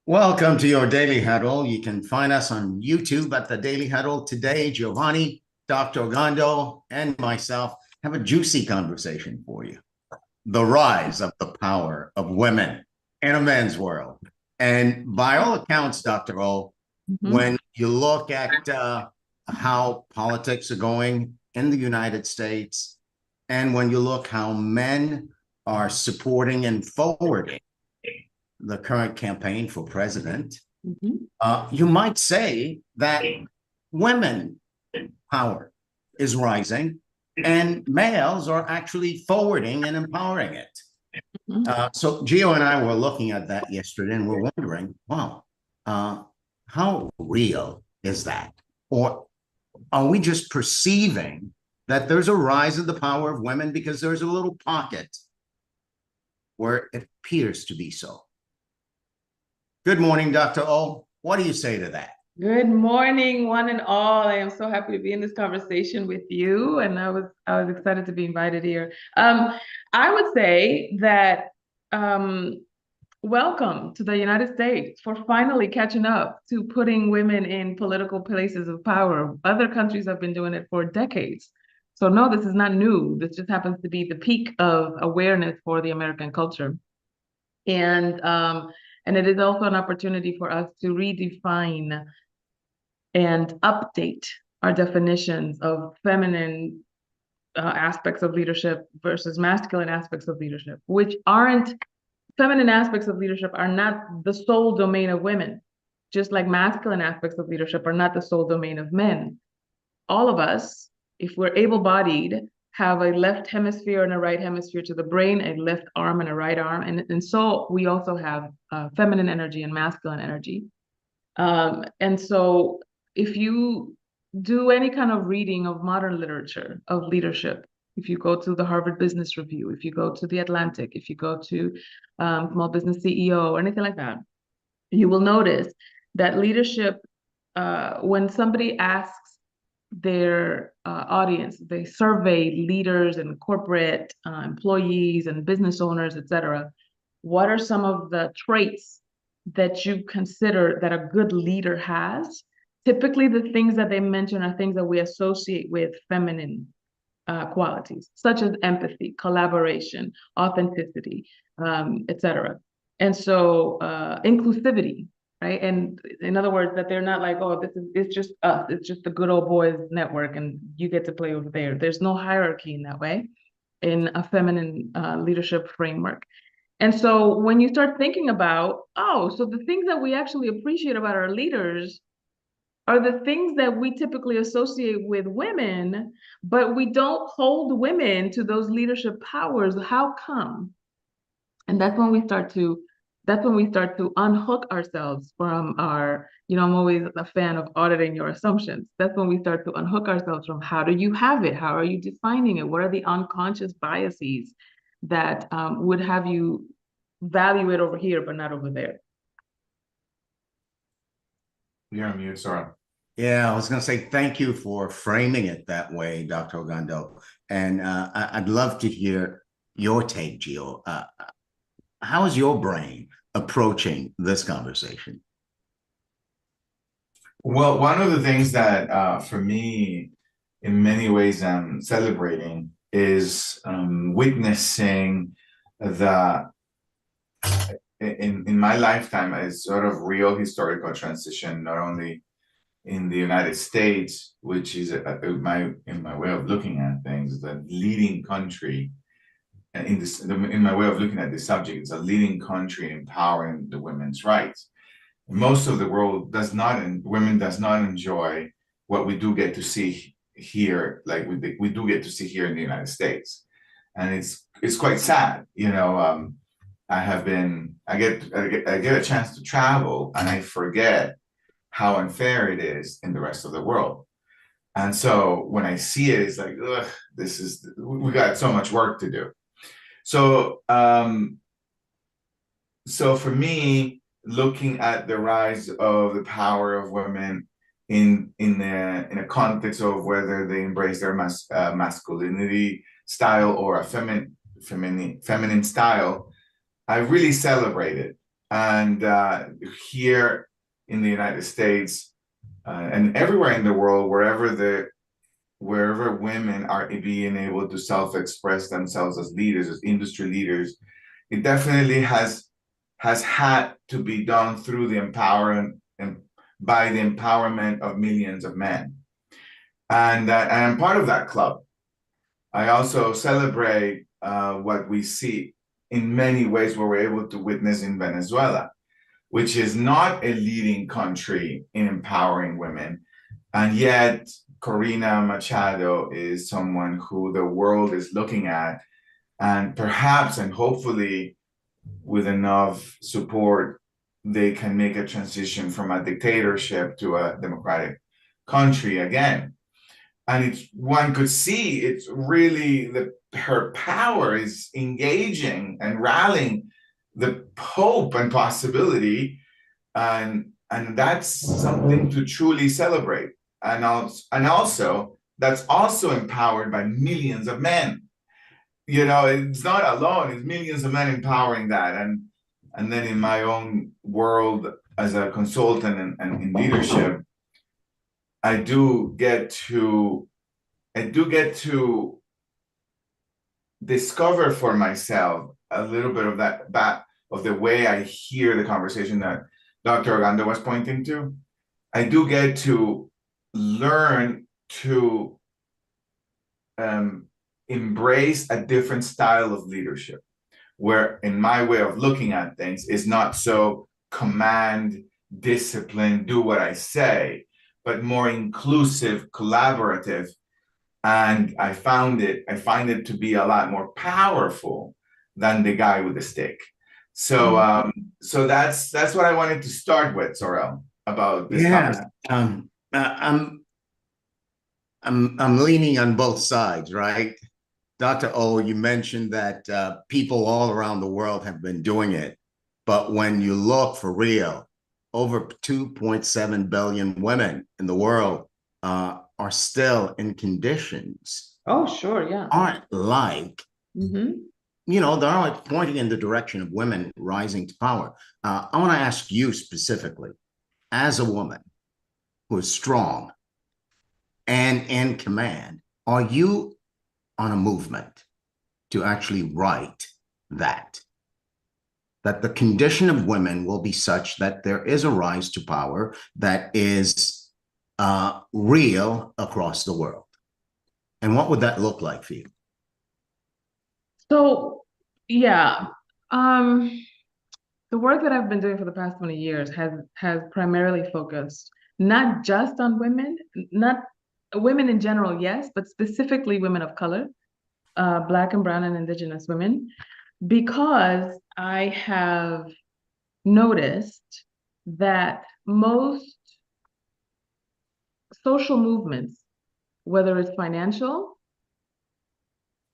Welcome to your Daily Huddle. You can find us on YouTube at the Daily Huddle. Today, Giovanni, Dr. Ogando, and myself have a juicy conversation for you. The rise of the power of women in a men's world. And by all accounts, Dr. O, when you look at how politics are going in the United States, and when you look how men are supporting and forwarding the current campaign for president, you might say that women power is rising and males are actually forwarding and empowering it. So Gio and I were looking at that yesterday and we're wondering, wow, how real is that? Or are we just perceiving that there's a rise in the power of women because there's a little pocket where it appears to be so? Good morning, Dr. O. What do you say to that? Good morning, one and all. I am so happy to be in this conversation with you, and I was excited to be invited here. I would say that welcome to the United States for finally catching up to putting women in political places of power. Other countries have been doing it for decades. So no, this is not new. This just happens to be the peak of awareness for the American culture. And it is also an opportunity for us to redefine and update our definitions of feminine aspects of leadership versus masculine aspects of leadership, which aren't feminine aspects of leadership are not the sole domain of women, just like masculine aspects of leadership are not the sole domain of men. All of us, if we're able-bodied, have a left hemisphere and a right hemisphere to the brain, a left arm and a right arm. And so we also have feminine energy and masculine energy. And so if you do any kind of reading of modern literature of leadership, if you go to the Harvard Business Review, if you go to the Atlantic, if you go to Small Business CEO or anything like that, you will notice that leadership, when somebody asks their audience, they survey leaders and corporate employees and business owners, etc. What are some of the traits that you consider that a good leader has? Typically, the things that they mention are things that we associate with feminine qualities, such as empathy, collaboration, authenticity, etc. And so inclusivity, right? And in other words, that they're not like, oh, it's just us, it's just the good old boys network and you get to play over there. There's no hierarchy in that way in a feminine leadership framework. And so when you start thinking about, oh, so the things that we actually appreciate about our leaders are the things that we typically associate with women, but we don't hold women to those leadership powers. How come? And that's when we start to unhook ourselves from our, I'm always a fan of auditing your assumptions. That's when we start to unhook ourselves from how do you have it? How are you defining it? What are the unconscious biases that would have you value it over here, but not over there? You're on mute, sorry. Yeah, I was going to say thank you for framing it that way, Dr. Ogando. And I'd love to hear your take, Gio. How is your brain approaching this conversation? Well, one of the things that for me, in many ways, I'm celebrating is witnessing the in my lifetime a sort of real historical transition, not only in the United States, which is in my way of looking at things, the leading country. And in my way of looking at this subject, it's a leading country empowering the women's rights. Most of the world women does not enjoy what we do get to see here, like we do get to see here in the United States, and it's quite sad. I get a chance to travel, and I forget how unfair it is in the rest of the world. And so when I see it, it's like, ugh, we got so much work to do. So, so for me, looking at the rise of the power of women in a context of whether they embrace their masculinity style or a feminine style, I really celebrate it. And here in the United States and everywhere in the world, wherever women are being able to self-express themselves as leaders, as industry leaders, it definitely has had to be done through the empowerment and by the empowerment of millions of men. And I'm part of that club. I also celebrate what we see in many ways where we're able to witness in Venezuela, which is not a leading country in empowering women. And yet Corina Machado is someone who the world is looking at, and perhaps and hopefully with enough support, they can make a transition from a dictatorship to a democratic country again. And it's, one could see it's really her power is engaging and rallying the hope and possibility, and that's something to truly celebrate. And also that's also empowered by millions of men. You know, it's not alone, it's millions of men empowering that. And then in my own world as a consultant and in leadership, I do get to discover for myself a little bit of that of the way I hear the conversation that Dr. Ogando was pointing to. I do get to learn to embrace a different style of leadership, where in my way of looking at things is not so command, discipline, do what I say, but more inclusive, collaborative. And I find it to be a lot more powerful than the guy with the stick. So so that's what I wanted to start with, Sorel, about this conversation. I'm leaning on both sides, right? Dr. O, you mentioned that people all around the world have been doing it, but when you look for real, over 2.7 billion women in the world are still in conditions. Oh, sure, yeah. Aren't like, you know, they're like pointing in the direction of women rising to power. I want to ask you specifically, as a woman who is strong and in command, are you on a movement to actually right that the condition of women will be such that there is a rise to power that is real across the world? And what would that look like for you? So, yeah, the work that I've been doing for the past 20 years has primarily focused not just on women, not women in general, yes, but specifically women of color, Black and Brown and Indigenous women, because I have noticed that most social movements, whether it's financial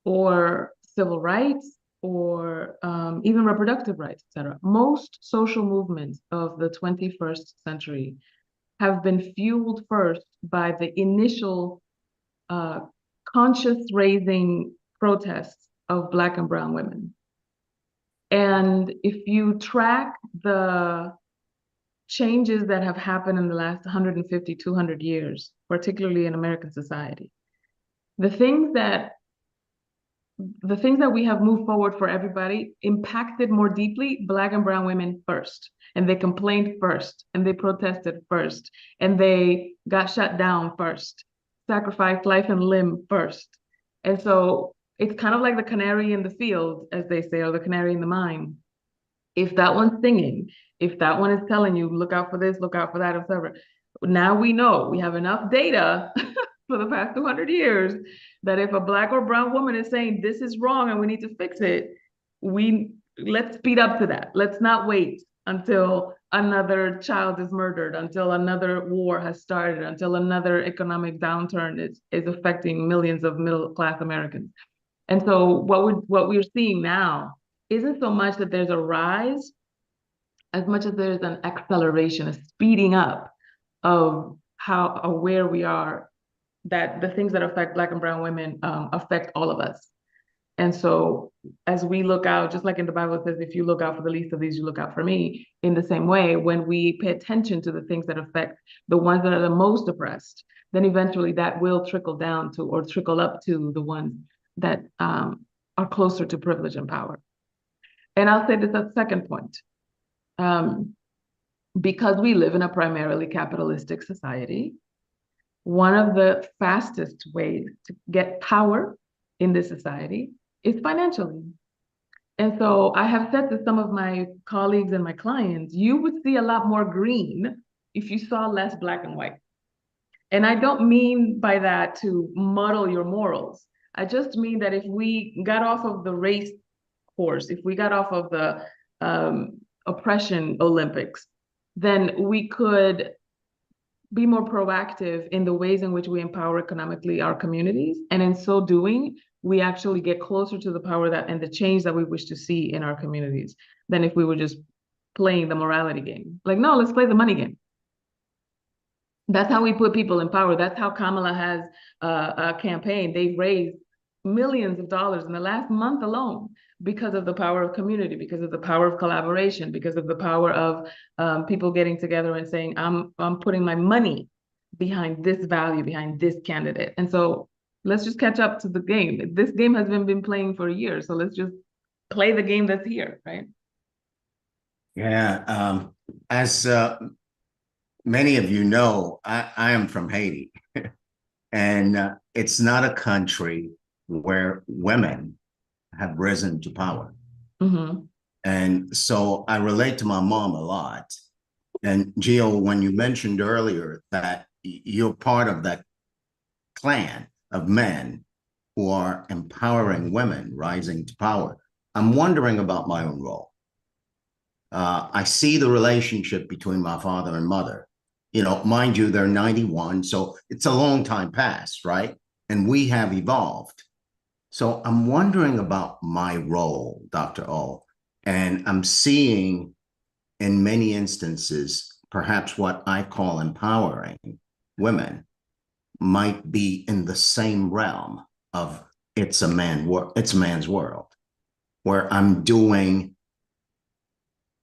or civil rights or even reproductive rights, etc., most social movements of the 21st century have been fueled first by the initial conscious raising protests of Black and Brown women. And if you track the changes that have happened in the last 150, 200 years, particularly in American society, the things that we have moved forward for everybody impacted more deeply Black and Brown women first. And they complained first, and they protested first, and they got shut down first, sacrificed life and limb first. And so it's kind of like the canary in the field, as they say, or the canary in the mine. If that one's singing, if that one is telling you, look out for this, look out for that, etc. Now we know, we have enough data for the past 200 years that if a Black or Brown woman is saying this is wrong and we need to fix it, let's speed up to that. Let's not wait until another child is murdered, until another war has started, until another economic downturn is affecting millions of middle-class Americans. And so what we're seeing now isn't so much that there's a rise as much as there's an acceleration, a speeding up of how aware we are that the things that affect Black and Brown women affect all of us. And so as we look out, just like in the Bible, it says, if you look out for the least of these, you look out for me. In the same way, when we pay attention to the things that affect the ones that are the most oppressed, then eventually that will trickle down to, or trickle up to, the ones that are closer to privilege and power. And I'll say this as a second point. Because we live in a primarily capitalistic society, one of the fastest ways to get power in this society is financially. And so I have said to some of my colleagues and my clients, you would see a lot more green if you saw less black and white. And I don't mean by that to muddle your morals. I just mean that if we got off of the race horse, if we got off of the oppression Olympics, then we could be more proactive in the ways in which we empower economically our communities. And in so doing, we actually get closer to the power that and the change that we wish to see in our communities than if we were just playing the morality game. Like, no, let's play the money game. That's how we put people in power. That's how Kamala has a campaign. They've raised millions of dollars in the last month alone because of the power of community, because of the power of collaboration, because of the power of people getting together and saying, I'm putting my money behind this value, behind this candidate. And so let's just catch up to the game. This game has been playing for a year. So let's just play the game that's here, right? Yeah. As many of you know, I am from Haiti. And it's not a country where women have risen to power. Mm-hmm. And so I relate to my mom a lot. And Gio, when you mentioned earlier that you're part of that clan of men who are empowering women rising to power, I'm wondering about my own role. I see the relationship between my father and mother. You know, mind you, they're 91, so it's a long time past, right? And we have evolved. So I'm wondering about my role, Dr. O, and I'm seeing in many instances, perhaps what I call empowering women might be in the same realm of it's a man's world, where I'm doing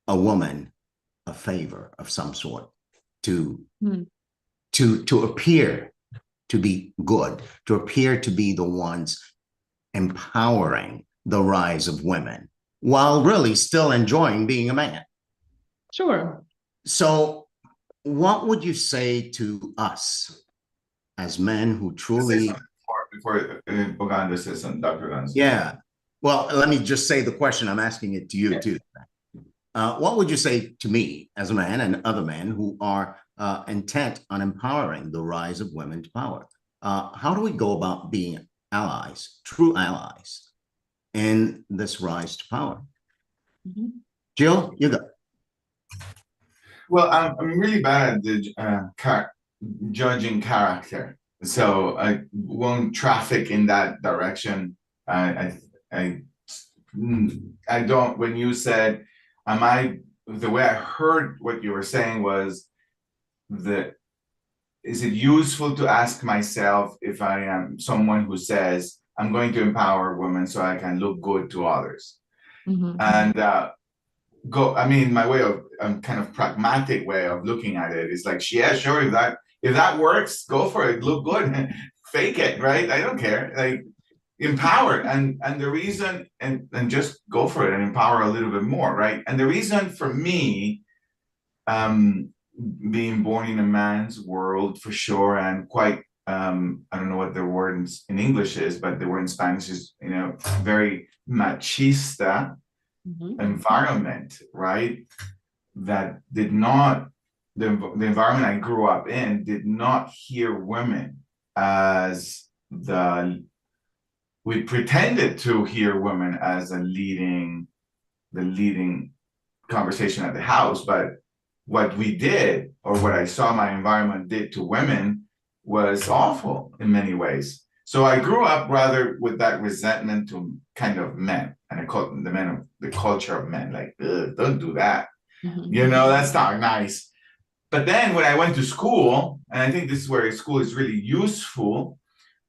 a woman a favor of some sort to appear to be good, to appear to be the ones empowering the rise of women, while really still enjoying being a man. Sure. So what would you say to us as men who truly... Before Uganda says something, Dr. Gonzalez. Yeah. Well, let me just say the question. I'm asking it to you too. What would you say to me as a man and other men who are intent on empowering the rise of women to power? How do we go about being allies, true allies, in this rise to power? Mm-hmm. Jill, you go. Well, I'm really bad at judging character, so I won't traffic in that direction. I don't. When you said, the way I heard what you were saying was is it useful to ask myself if I am someone who says I'm going to empower women so I can look good to others? Mm-hmm. And my way of kind of pragmatic way of looking at it is like, yeah, sure, if that works, go for it, look good, fake it, right? I don't care. Like, empower and the reason and just go for it and empower a little bit more, right? And the reason for me, being born in a man's world for sure, and quite I don't know what the word in English is, but the word in Spanish is, very machista environment, right? That did not, the environment I grew up in did not hear women as we pretended to hear women as the leading conversation at the house, but what we did, or what I saw my environment did to women, was awful in many ways. So I grew up rather with that resentment to kind of men, and I call them the culture of men, like, don't do that. Mm-hmm. That's not nice. But then when I went to school, and I think this is where school is really useful,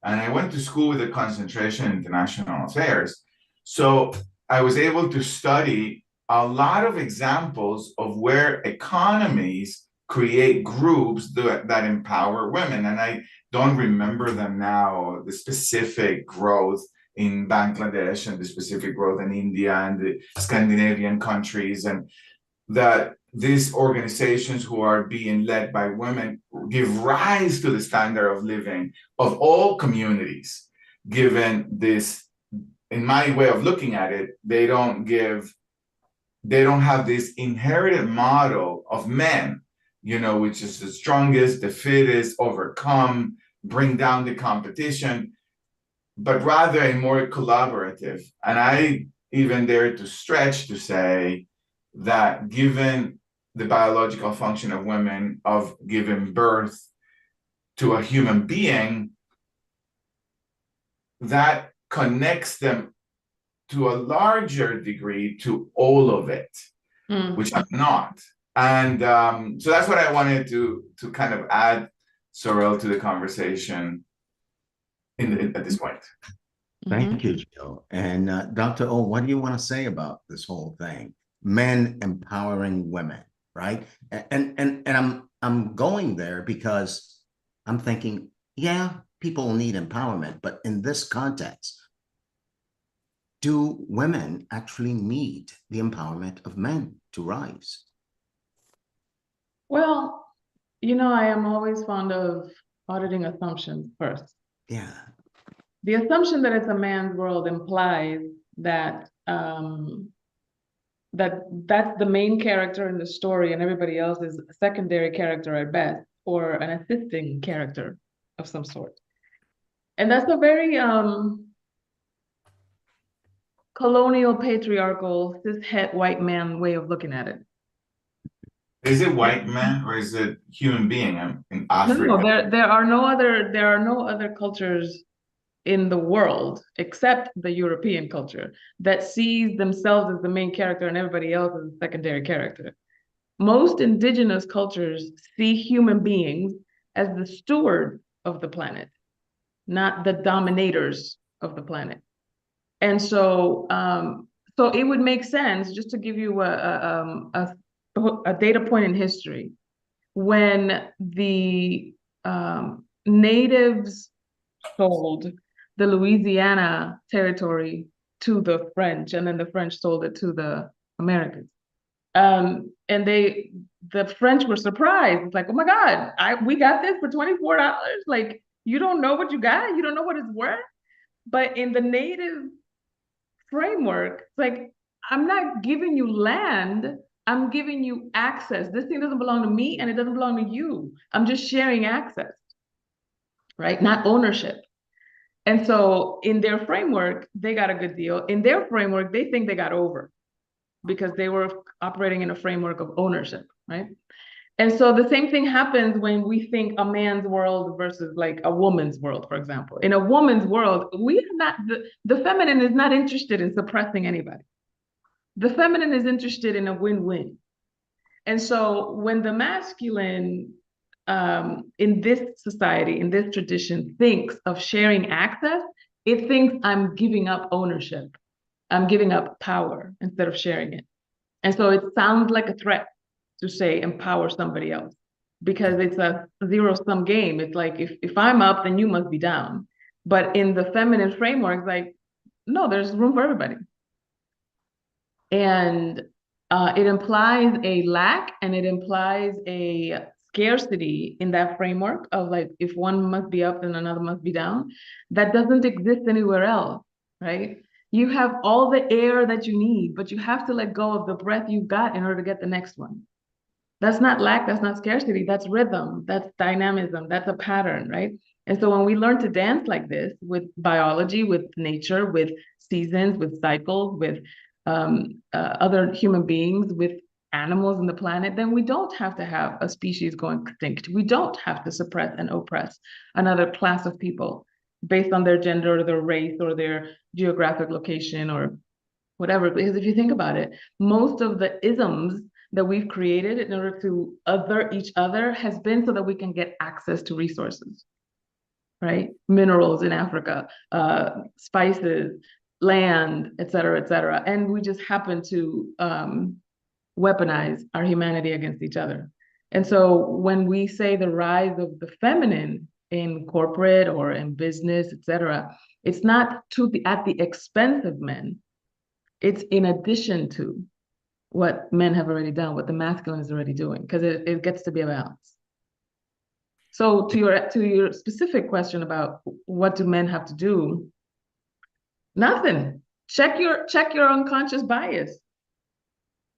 and I went to school with a concentration in international affairs, So I was able to study a lot of examples of where economies create groups that empower women. And I don't remember them now, the specific growth in Bangladesh and the specific growth in India and the Scandinavian countries, and that these organizations who are being led by women give rise to the standard of living of all communities, given this, in my way of looking at it, they don't have this inherited model of men, which is the strongest, the fittest, overcome, bring down the competition, but rather a more collaborative. And I even dare to stretch to say that given the biological function of women of giving birth to a human being, that connects them to a larger degree to all of it, which I'm not. And so that's what I wanted to kind of add, Sorel, to the conversation at this point. Thank you, Joe. And Dr. O, what do you want to say about this whole thing? Men empowering women, right? And I'm going there because I'm thinking, yeah, people need empowerment, but in this context, do women actually need the empowerment of men to rise? Well, I am always fond of auditing assumptions first. Yeah. The assumption that it's a man's world implies that that's the main character in the story and everybody else is a secondary character at best, or an assisting character of some sort. And that's a very colonial, patriarchal, cis-het white man way of looking at it. Is it white man or is it human being in Africa? No, there are no other cultures in the world except the European culture that sees themselves as the main character and everybody else as a secondary character. Most indigenous cultures see human beings as the stewards of the planet, not the dominators of the planet. And so so it would make sense, just to give you a data point in history, when the natives sold the Louisiana territory to the French, and then the French sold it to the Americans. And the French were surprised. It's like, oh my God, we got this for $24. Like, you don't know what you got? You don't know what it's worth? But in the native framework, it's like, I'm not giving you land, I'm giving you access. This thing doesn't belong to me and it doesn't belong to you. I'm just sharing access, right? Not ownership. And so in their framework, they got a good deal. In their framework, they think they got over because they were operating in a framework of ownership, right? And so the same thing happens when we think a man's world versus like a woman's world, for example. In a woman's world, we are not, the feminine is not interested in suppressing anybody. The feminine is interested in a win-win. And so when the masculine in this society, in this tradition, thinks of sharing access, it thinks I'm giving up ownership. I'm giving up power instead of sharing it. And so it sounds like a threat to say empower somebody else, because it's a zero-sum game. It's like, if I'm up, then you must be down. But in the feminine framework, it's like, no, there's room for everybody. And it implies a lack, and it implies a scarcity in that framework of like, if one must be up, then another must be down. That doesn't exist anywhere else, right? You have all the air that you need, but you have to let go of the breath you've got in order to get the next one. That's not lack, that's not scarcity, that's rhythm, that's dynamism, that's a pattern, right? And so when we learn to dance like this with biology, with nature, with seasons, with cycles, with other human beings, with animals in the planet, then we don't have to have a species go extinct. We don't have to suppress and oppress another class of people based on their gender or their race or their geographic location or whatever. Because if you think about it, most of the isms that we've created in order to other each other has been so that we can get access to resources, right? Minerals in Africa, spices, land, et cetera, et cetera. And we just happen to weaponize our humanity against each other. And so when we say the rise of the feminine in corporate or in business, et cetera, it's not at the expense of men. It's in addition to what men have already done, what the masculine is already doing, because it gets to be a balance. So to your specific question about what do men have to do, nothing. Check your unconscious bias.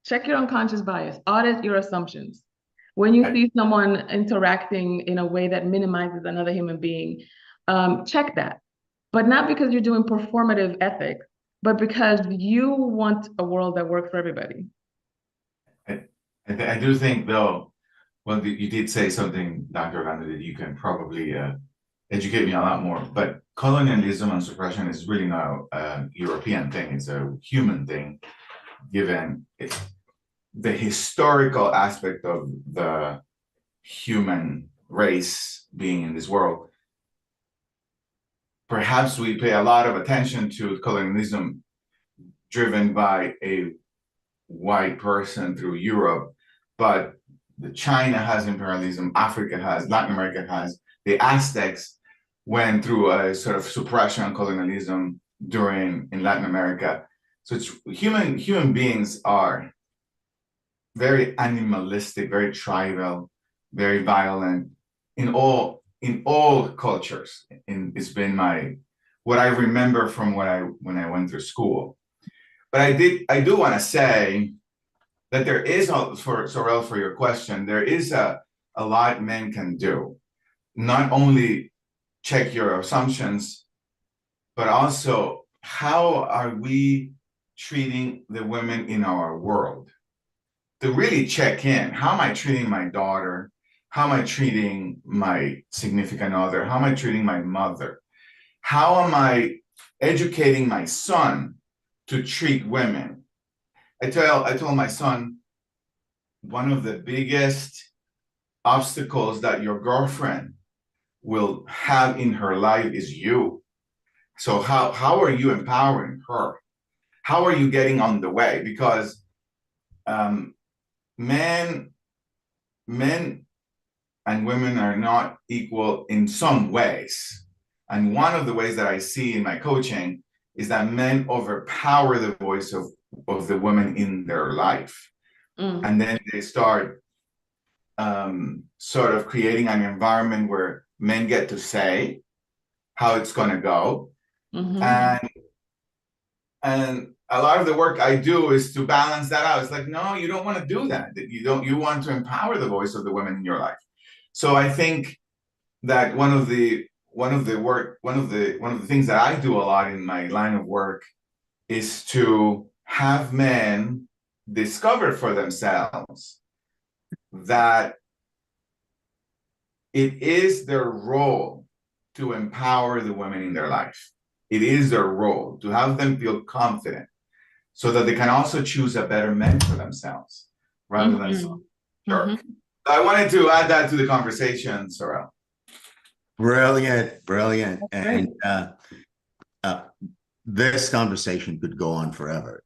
Check your unconscious bias. Audit your assumptions. When you see someone interacting in a way that minimizes another human being, check that. But not because you're doing performative ethics, but because you want a world that works for everybody. I do think, though, well, you did say something, Dr. Orlando, that you can probably educate me a lot more. But colonialism and suppression is really not a European thing. It's a human thing, given the historical aspect of the human race being in this world. Perhaps we pay a lot of attention to colonialism driven by a white person through Europe, but China has imperialism, Africa has, Latin America has, the Aztecs went through a sort of suppression colonialism in Latin America. So it's human beings are very animalistic, very tribal, very violent in all cultures. It's been what I remember from when I went through school. But I do want to say that there is, for Sorel, for your question, there is a lot men can do. Not only check your assumptions, but also how are we treating the women in our world? To really check in, how am I treating my daughter? How am I treating my significant other? How am I treating my mother? How am I educating my son to treat women? I told my son, one of the biggest obstacles that your girlfriend will have in her life is you. So how are you empowering her? How are you getting on the way? Because men and women are not equal in some ways. And one of the ways that I see in my coaching is that men overpower the voice of the women in their life. And then they start sort of creating an environment where men get to say how it's going to go. And a lot of the work I do is to balance that out. It's like, no, you don't want to do that. You want to empower the voice of the women in your life. So I think that one of the things that I do a lot in my line of work is to have men discover for themselves that it is their role to empower the women in their life. It is their role to have them feel confident so that they can also choose a better man for themselves rather than some jerk. I wanted to add that to the conversation, Sorel. Brilliant. And this conversation could go on forever,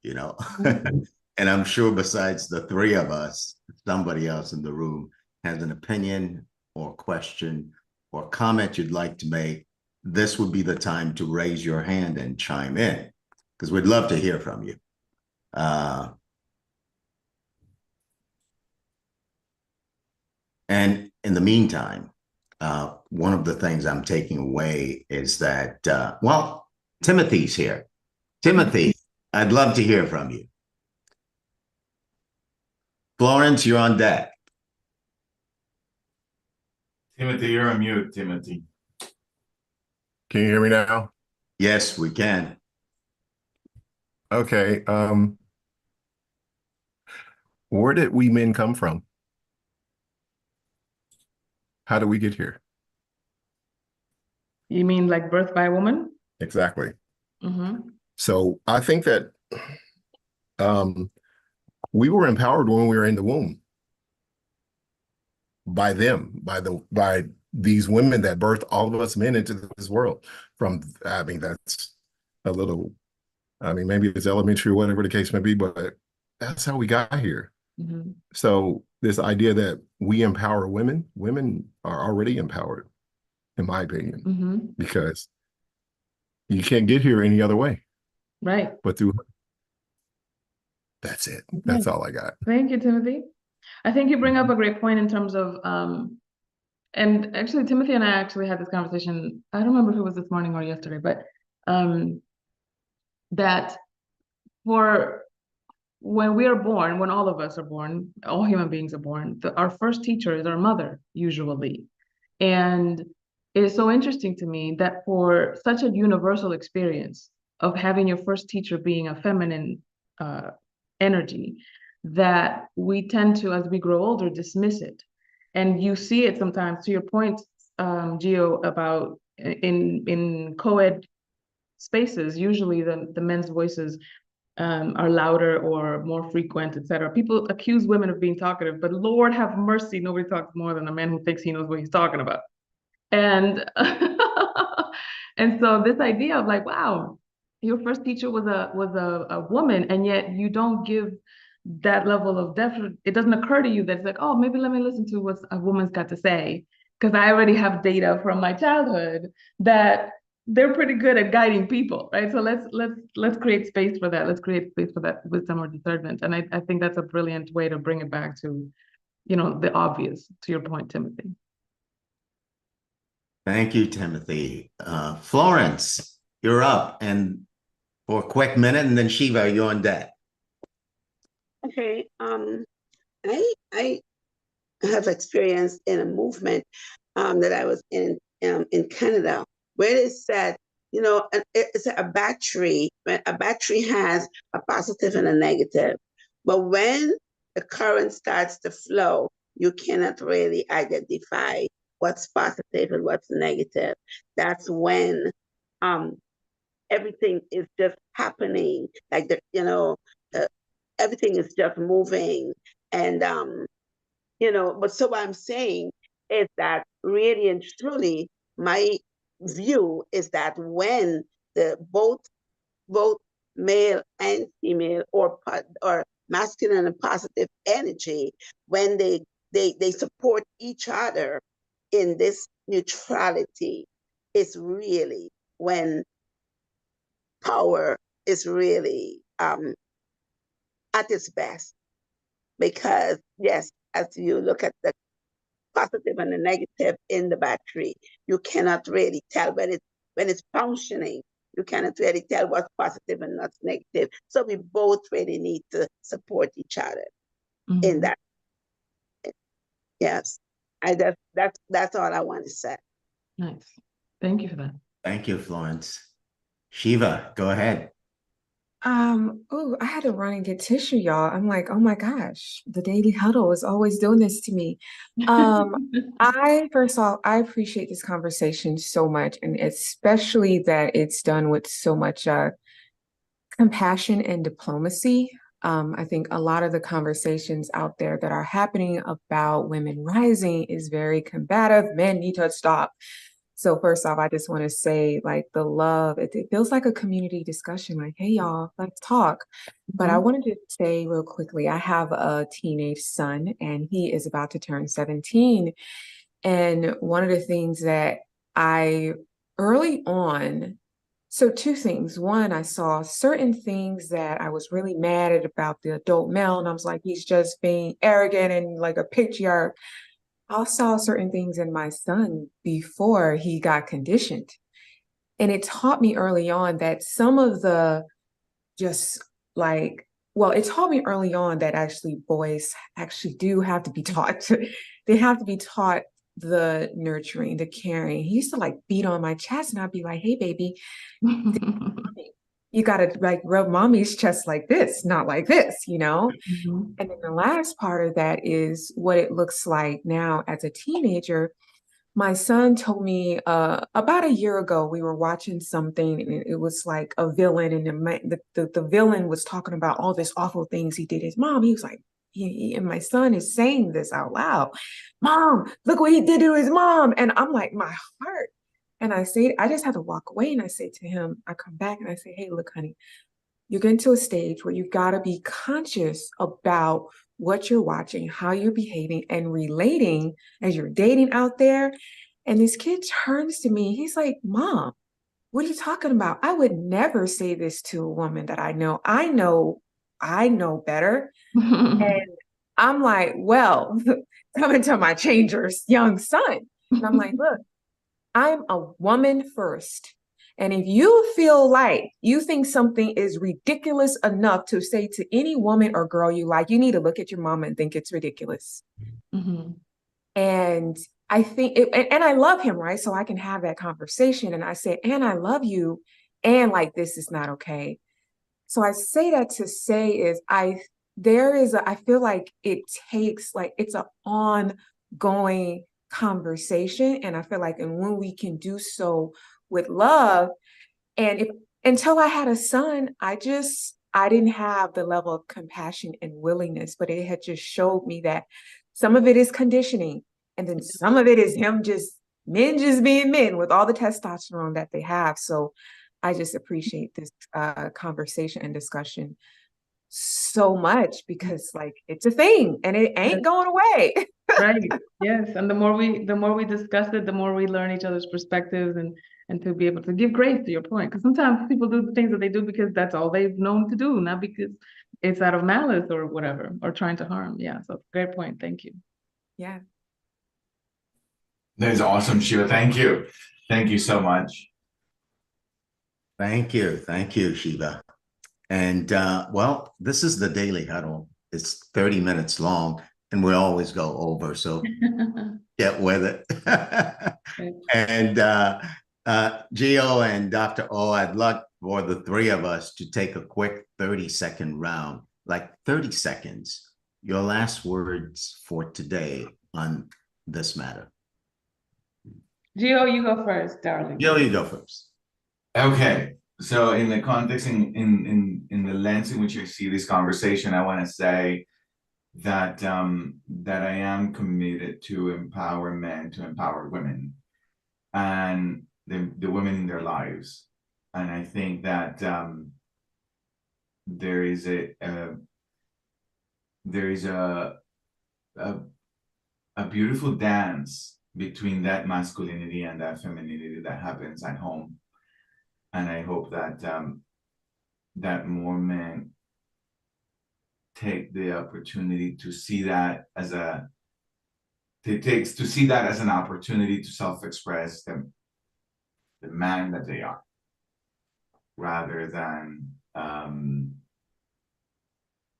And I'm sure besides the three of us, somebody else in the room has an opinion or question or comment you'd like to make. This would be the time to raise your hand and chime in, because we'd love to hear from you. And in the meantime, one of the things I'm taking away is that, Timothy's here. Timothy, I'd love to hear from you. Florence, you're on deck. Timothy, you're on mute, Timothy. Can you hear me now? Yes, we can. Okay. Where did we men come from? How do we get here? You mean like birth by a woman? Exactly. So I think that we were empowered when we were in the womb by them, by these women that birthed all of us men into this world. That's a little I mean, maybe it's elementary or whatever the case may be, but that's how we got here. Mhm. So this idea that we empower women, women are already empowered, in my opinion, Mhm. because you can't get here any other way Right. but through. That's it. Okay. That's all I got. Thank you, Timothy. I think you bring up a great point in terms of, and actually Timothy and I actually had this conversation. I don't remember if it was this morning or yesterday, but that for when we are born, when all of us are born, all human beings are born, our first teacher is our mother, usually. And it is so interesting to me that for such a universal experience of having your first teacher being a feminine energy, that we tend to, as we grow older, dismiss it. And you see it sometimes, to your point, Gio, about in co-ed spaces, usually the men's voices are louder or more frequent, etc. People accuse women of being talkative, but Lord have mercy, nobody talks more than a man who thinks he knows what he's talking about. And and so this idea of like, wow, your first teacher was a woman, and yet you don't give that level of depth. It doesn't occur to you that it's like, oh, maybe let me listen to what a woman's got to say, because I already have data from my childhood that they're pretty good at guiding people, right? So let's create space for that. Let's create space for that wisdom or discernment. And I think that's a brilliant way to bring it back to, the obvious, to your point, Timothy. Thank you, Timothy. Florence, you're up, and for a quick minute, and then Shiva, you're on deck. Okay. I have experience in a movement that I was in Canada, where they said, it's a battery. A battery has a positive and a negative, but when the current starts to flow, you cannot really identify what's positive and what's negative. That's when everything is just happening, like everything is just moving, and but so what I'm saying is that really and truly, my view is that when the both male and female, or masculine and positive energy, when they support each other in this neutrality, is really when power is really at its best. Because yes, as you look at the positive and the negative in the battery, you cannot really tell when it's functioning. You cannot really tell what's positive and what's negative. So we both really need to support each other in that. Yes, that's all I want to say. Nice. Thank you for that. Thank you, Florence. Shiva, go ahead. Oh, I had to run and get tissue, y'all. I'm like, oh my gosh, the Daily Huddle is always doing this to me. First of all, I appreciate this conversation so much, and especially that it's done with so much compassion and diplomacy. I think a lot of the conversations out there that are happening about women rising is very combative. Men need to stop. So first off, I just want to say, like, the love, it feels like a community discussion, like, hey, y'all, let's talk. But I wanted to say real quickly, I have a teenage son, and he is about to turn 17. And one of the things that I early on, so two things. One, I saw certain things that I was really mad at about the adult male, and I was like, he's just being arrogant and like a patriarch. I saw certain things in my son before he got conditioned. And it taught me early on that some of the it taught me early on that actually boys actually do have to be taught. They have to be taught the nurturing, the caring. He used to like beat on my chest, and I'd be like, hey, baby, you got to like rub mommy's chest like this, not like this, And then the last part of that is what it looks like now as a teenager. My son told me about a year ago, we were watching something, and it was like a villain, and the villain was talking about all this awful things he did his mom. He was like, and my son is saying this out loud, Mom, look what he did to his mom. And I'm like, my heart. And I just had to walk away, and I say to him, I come back and I say, hey, look, honey, you get into a stage where you've got to be conscious about what you're watching, how you're behaving and relating as you're dating out there. And this kid turns to me, he's like, Mom, what are you talking about? I would never say this to a woman that I know. I know better. And I'm like, well, coming to my changer's young son. And I'm like, look, I'm a woman first. And if you feel like you think something is ridiculous enough to say to any woman or girl you like, you need to look at your mama and think it's ridiculous. Mm-hmm. And I think, and I love him, right? So I can have that conversation. And I say, and I love you. And like, this is not okay. So I say that to say is I feel like it takes, like, it's an ongoing conversation. And I feel like, and when we can do so with love, and until I had a son, I didn't have the level of compassion and willingness, but it had just showed me that some of it is conditioning. And then some of it is men just being men with all the testosterone that they have. So I just appreciate this conversation and discussion so much, because like, it's a thing and it ain't going away. Right. Yes. And the more we discuss it, the more we learn each other's perspectives and to be able to give grace, to your point. Because sometimes people do the things that they do because that's all they've known to do, not because it's out of malice or whatever, or trying to harm. Yeah. So great point. Thank you. Yeah. That is awesome, Sheila. Thank you. Thank you so much. Thank you, Shiva. And well, this is the Daily Huddle. It's 30 minutes long, and we always go over, so get with it. And Gio and Dr. O, I'd like for the three of us to take a quick 30-second round, like 30 seconds. Your last words for today on this matter. Gio, you go first, darling. Gio, you go first. Okay. So in the context, in the lens in which I see this conversation, I want to say that that I am committed to empower men, to empower women, and the women in their lives. And I think that there is a beautiful dance between that masculinity and that femininity that happens at home. And I hope that that more men take the opportunity to see that as an opportunity to self-express the man that they are, rather than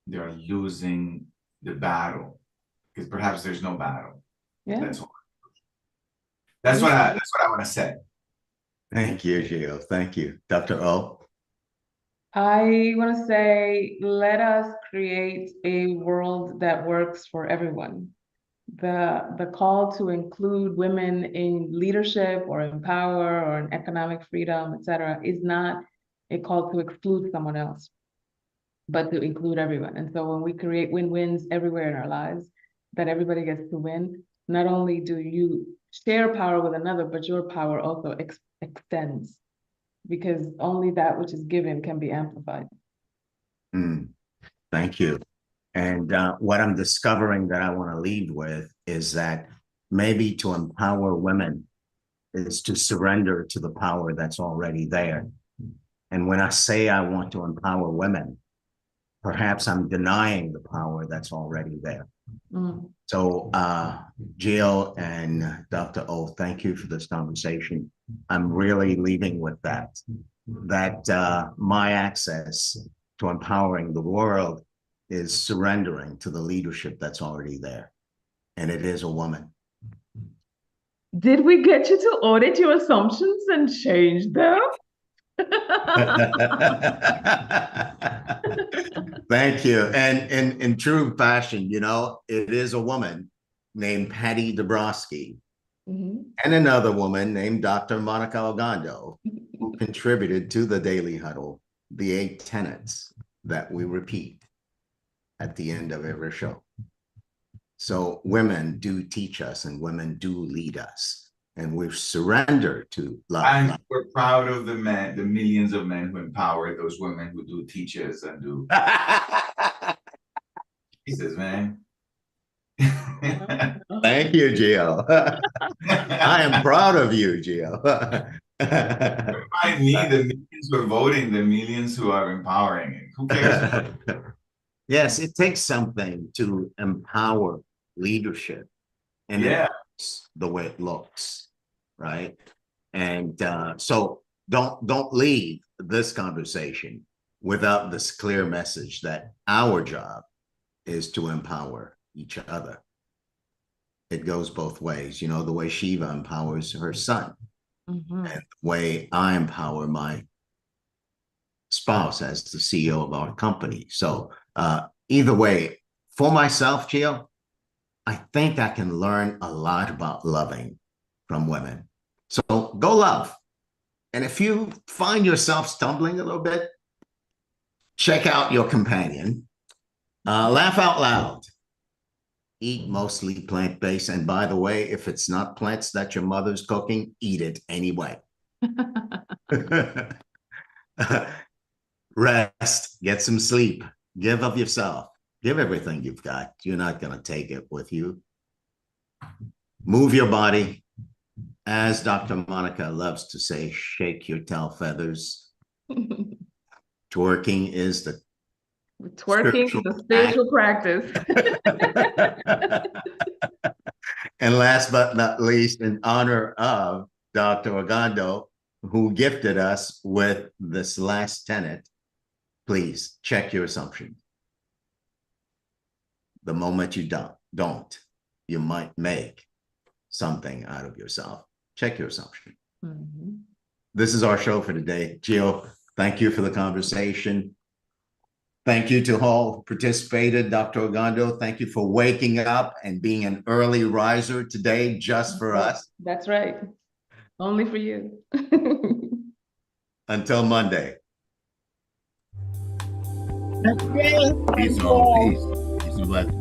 they're losing the battle, because perhaps there's no battle. Yeah. That's what I want to say. Thank you, Gio. Thank you. Dr. O? I want to say, let us create a world that works for everyone. The call to include women in leadership or in power or in economic freedom, etc., is not a call to exclude someone else, but to include everyone. And so when we create win-wins everywhere in our lives, that everybody gets to win, not only do you share power with another, but your power also extends, because only that which is given can be amplified. Thank you. And what I'm discovering that I want to lead with is that maybe to empower women is to surrender to the power that's already there. And when I say I want to empower women, perhaps I'm denying the power that's already there. So Gio and Dr. O, thank you for this conversation. I'm really leaving with that my access to empowering the world is surrendering to the leadership that's already there. And it is a woman. Did we get you to audit your assumptions and change them? Thank you. And in true fashion, you know, it is a woman named Patty Dabrowski and another woman named Dr. Monica Ogando, who contributed to the Daily Huddle, the 8 tenets that we repeat at the end of every show. So women do teach us and women do lead us. and we've surrendered to love. And we're proud of the men, the millions of men who empower those women who do teachers and do Jesus, man. Thank you, Gio. I am proud of you, Gio. Remind me, the millions who are voting, the millions who are empowering. Who cares? Yes, it takes something to empower leadership, and Yeah. it looks the way it looks, right? And so don't leave this conversation without this clear message that our job is to empower each other. It goes both ways, you know, the way Shiva empowers her son, Mhm. and the way I empower my spouse as the CEO of our company. So either way, for myself, Gio, I think I can learn a lot about loving from women. So go love. And if you find yourself stumbling a little bit, check out your companion. Laugh out loud. Eat mostly plant-based. And by the way, if it's not plants that your mother's cooking, eat it anyway. Rest, get some sleep, give of yourself, give everything you've got. You're not going to take it with you. Move your body. As Dr. Monica loves to say, shake your tail feathers. Twerking is the Twerking is a spiritual practice. And last but not least, in honor of Dr. Ogando, who gifted us with this last tenet, please check your assumptions. The moment you don't, you might make something out of yourself. Check your assumption. Mhm. This is our show for today. Gio, thank you for the conversation. Thank you to all who participated. Dr. Ogando, thank you for waking up and being an early riser today just for us. That's right. Only for you. Until Monday. Okay. Peace, all. Peace. Peace and blessings.